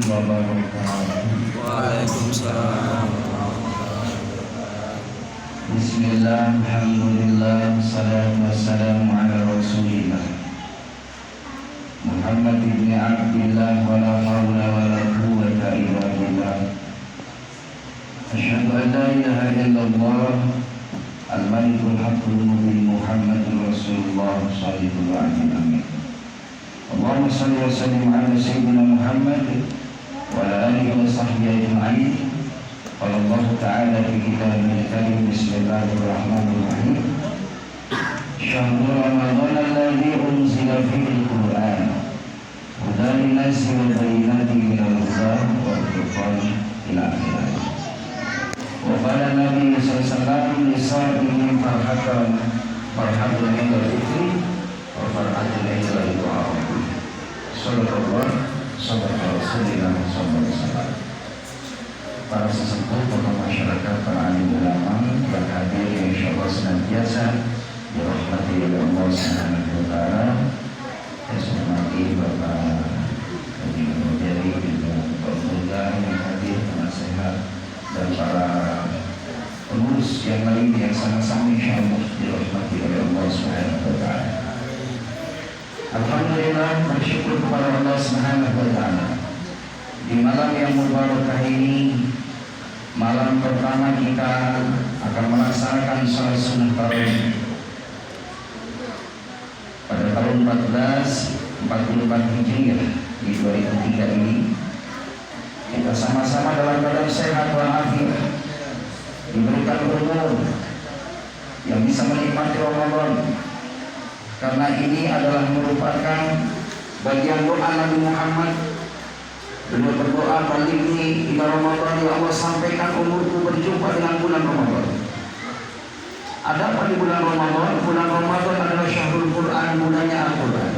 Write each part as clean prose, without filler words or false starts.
wabarakatuh. Waalaikumsalam. Bismillah, alhamdulillah, salatu wassalamu ala rasulillah Muhammad ibn Abdillah wa la hawla wa la quwwata illa billah. Asyhadu an la ilaha illallah al-malikul haqqul mubin Muhammadur Rasulullah sallallahu alaihi wasallam. Allahumma shalli wa sallim ala sayyidina Muhammad wa ala alihi wa sahbihi ajma'in. Qala Allah Ta'ala fi kitabihil karim, bismillahirrahmanirrahim. Syahrul Ramadan alladzi unzila fihi al-Qur'an hudan lin-nasi wa bayyinatin minal huda wal furqan ila akhirih. Wa qala Nabi sallallahu alaihi wasallam lisa'ilin farhatan farhatun inda dzikri wa farhatun inda du'a. Sallallahu Rasulullah SAW. Para sesepuh, tokoh masyarakat, para alim ulama yang hadir yang insyaallah senantiasa dirahmati oleh Allah Subhanahu wa taala. Saya hormati Bapak Haji Mujari, juga Bapak Muda yang hadir, penasehat dan para pengurus yang lain yang sama-sama insyaallah dirahmati oleh Allah Subhanahu wa taala. Alhamdulillah, bersyukur kepada Allah Subhanahu wa taala. Di malam yang mubarakah ini, malam pertama kita akan melaksanakan salat sunnah tarawih pada tahun 1444 Hijriah di 2003 ini. Kita sama-sama dalam keadaan sehat walafiat, diberikan umur yang bisa menikmati Ramadan, karena ini adalah merupakan bagian doa Nabi Muhammad. Beliau berdoa, baligni ila Ramadan, ya Allah sampaikan umurku berjumpa dengan bulan Ramadan. Ada apa di bulan Ramadan? Bulan Ramadan adalah syahrul Quran, bulannya Al-Quran.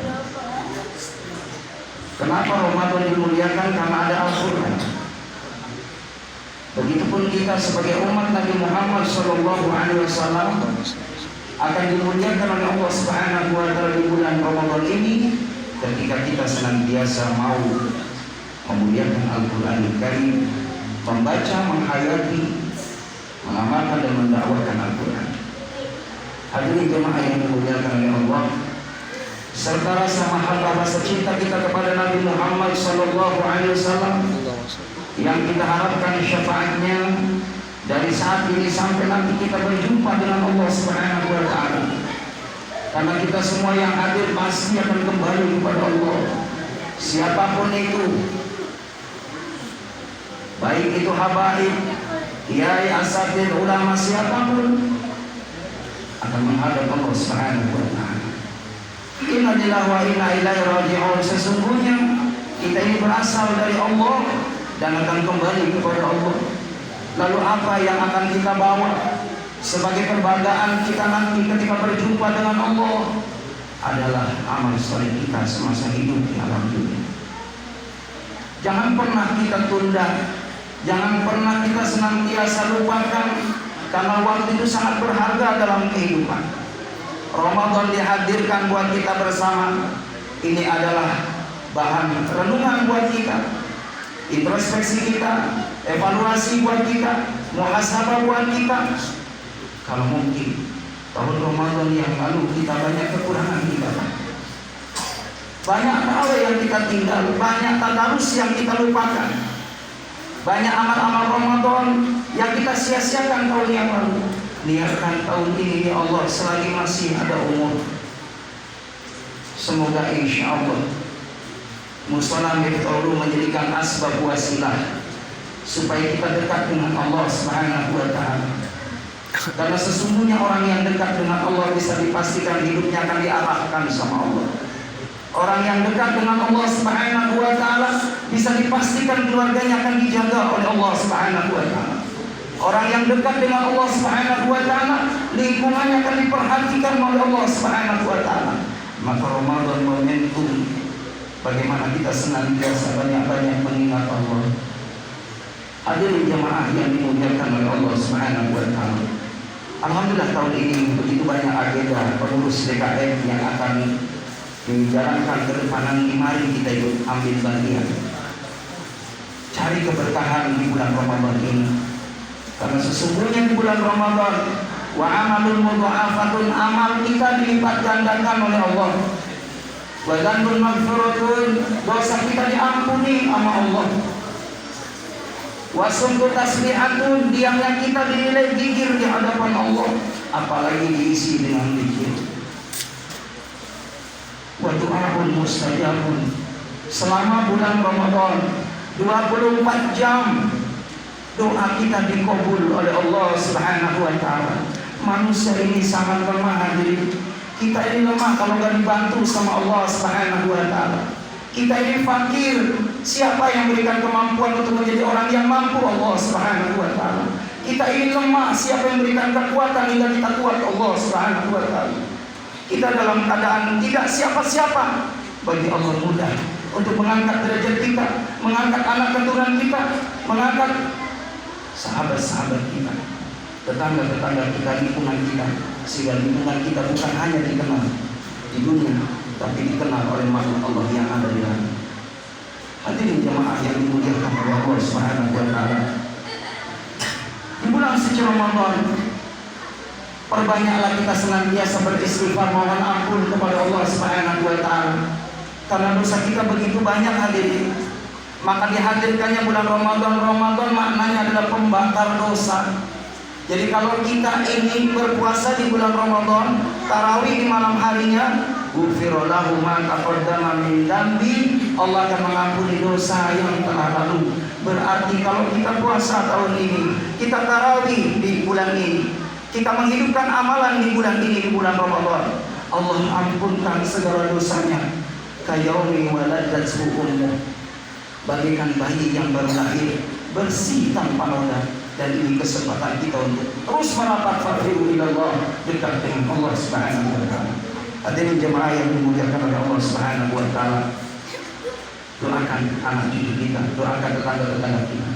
Kenapa Ramadan dimuliakan? Karena ada Al-Quran. Begitupun kita sebagai umat Nabi Muhammad SAW akan dimuliakan oleh Allah Subhanahu wa taala di bulan Ramadan ini ketika kita senantiasa mau memuliakan Al-Quran Al-Karim, membaca, menghayati, mengamalkan dan mendakwakan Al-Quran. Hadirin jemaah yang dimuliakan oleh Allah, serta rasa mahabbah, rasa cinta kita kepada Nabi Muhammad SAW yang kita harapkan syafaatnya dari saat ini sampai nanti kita berjumpa dengan Allah Subhanahu wa taala. Karena kita semua yang hadir pasti akan kembali kepada Allah. Siapapun itu, baik itu habaib, kiai, asatidz, ulama, siapapun akan menghadap Allah Subhanahu wa taala. Inna lillahi wa inna ilaihi raji'un. Sesungguhnya kita ini berasal dari Allah dan akan kembali kepada Allah. Lalu apa yang akan kita bawa sebagai perbandingan kita nanti ketika berjumpa dengan Allah adalah amal saleh kita semasa hidup di alam dunia. Jangan pernah kita tunda, jangan pernah kita senantiasa lupakan, karena waktu itu sangat berharga dalam kehidupan. Ramadan dihadirkan buat kita bersama. Ini adalah bahan renungan buat kita, introspeksi kita, evaluasi buat kita, muhasabah buat kita. Kalau mungkin tahun Ramadan yang lalu kita banyak kekurangan kita, banyak hal yang kita tinggal, banyak tadarus yang kita lupakan, banyak amal-amal Ramadan yang kita sia-siakan tahun yang lalu. Niatkan tahun ini, ya Allah, selagi masih ada umur, semoga insya Allah mushola Miftahul menjadikan asbab wasilah supaya kita dekat dengan Allah Subhanahu wa taala. Karena sesungguhnya orang yang dekat dengan Allah bisa dipastikan hidupnya akan diarahkan sama Allah. Orang yang dekat dengan Allah Subhanahu wa taala bisa dipastikan keluarganya akan dijaga oleh Allah Subhanahu wa taala. Orang yang dekat dengan Allah Subhanahu wa taala, lingkungannya akan diperhatikan oleh Allah Subhanahu wa taala. Maka Ramadan momentum bagaimana kita senantiasa banyak-banyak mengingat Allah. Hadirin jemaah yang dimuliakan oleh Allah Subhanahu wa taala. Alhamdulillah tahun ini begitu banyak agenda pengurus DKM yang akan dijalankan ke depan. Mari kita ikut ambil bagian. cari keberkahan di bulan Ramadan ini. Karena sesungguhnya di bulan Ramadan wa amalul mudha'afatun, amal kita dilipat gandakan oleh Allah. Wa dzanbun maghfuratun, dosa kita diampuni sama Allah. Wa sumtu tasbihatun, diamnya kita dinilai gigir di hadapan Allah, apalagi diisi dengan zikir. Wa du'aun mustajabun, selama bulan Ramadan 24 jam doa kita dikabul oleh Allah Subhanahu wa taala. Manusia ini sangat lemah hadirin. Kita ini lemah kalau enggak dibantu sama Allah Subhanahu wa taala. Kita ini fakir. Siapa yang berikan kemampuan untuk menjadi orang yang mampu? Allah Subhanahu wa taala. Kita ini lemah. Siapa yang berikan kekuatan hingga kita kuat? Allah Subhanahu wa taala. Kita dalam keadaan tidak siapa-siapa. Bagi Allah mudah untuk mengangkat derajat kita, mengangkat anak keturunan kita, mengangkat sahabat-sahabat kita, tetangga-tetangga kita, lingkungan kita, sehingga lingkungan kita bukan hanya dikenal di dunia, tapi dikenal oleh makhluk Allah yang ada di dalam. Hadirin jemaah yang dimuliakan oleh Allah Subhanahu wa taala. Di bulan suci Ramadan, perbanyaklah kita senantiasa beristighfar, mohon ampun kepada Allah Subhanahu wa taala. Karena dosa kita begitu banyak hadirin. Maka dihadirkannya bulan Ramadan. Ramadan maknanya adalah pembakar dosa. Jadi kalau kita ingin berpuasa di bulan Ramadan, tarawih di malam harinya, ghufira lahu ma taqaddama min dzambi, Allah akan mengampuni dosa yang telah lalu. Berarti kalau kita puasa tahun ini, kita tarawih di bulan ini, kita menghidupkan amalan di bulan ini, di bulan Ramadan, Allah ampunkan segala dosanya. Kayaumi waladathu ummuh, bagaikan bayi yang baru lahir, bersih tanpa noda. Dan ini kesempatan kita untuk terus merapat fadhilu ilallah, dekat dengan Allah Subhanahu wa taala. Hadirin jemaah yang dimuliakan oleh Allah Subhanahu wa taala, doakan anak cucu kita, doakan tetangga-tetangga kita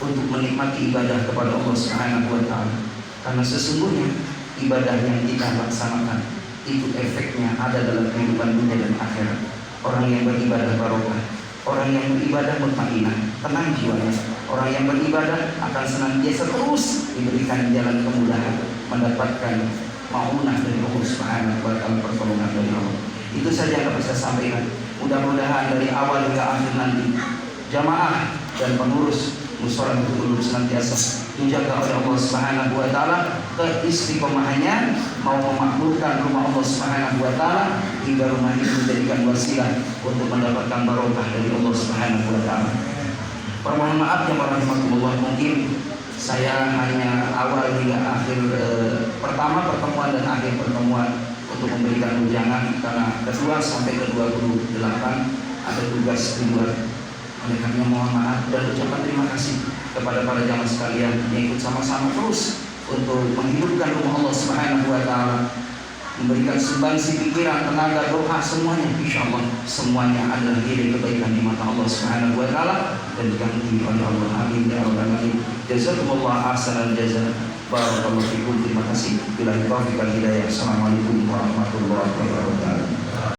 untuk menikmati ibadah kepada Allah Subhanahu wa taala. Karena sesungguhnya ibadah yang kita laksanakan itu efeknya ada dalam kehidupan dunia dan akhirat. Orang yang beribadah barokah, orang yang beribadah mutmainah, tenang jiwanya. Orang yang beribadah akan senantiasa terus diberikan jalan kemudahan, mendapatkan maunah dari Allah Subhanahu wa taala, pertolongan dari Allah. Itu saja yang dapat saya sampaikan. Mudah-mudahan dari awal hingga akhir nanti jamaah dan pengurus musyawarah untuk senantiasa dijaga oleh Allah Subhanahu wa taala keistiqomahannya, mau memakmurkan rumah Allah Subhanahu wa taala hingga rumah itu menjadikan wasilah untuk mendapatkan barokah dari Allah Subhanahu wa taala. Permohonan maaf yang warahmatullah, mungkin saya hanya awal hingga akhir pertama pertemuan dan akhir pertemuan untuk memberikan ujangan, karena kedua sampai ke-28 ada tugas di luar. Oleh karena mohon maaf dan ucapan terima kasih kepada para jamaah sekalian yang ikut sama-sama terus untuk menghidupkan rumah Allah Subhanahu wa taala, memberikan sumbangsi pikiran, tenaga, doa, semuanya insyaallah semuanya adalah nilai kebaikan di mata Allah Subhanahu wa taala dan diganti oleh Allah. Amin ya rabbal alamin. Jazakumullah ahsanal jazaa. Barakallahu fikum. Terima kasih. Bila taufiq wal hidayah. Assalamualaikum warahmatullahi wabarakatuh.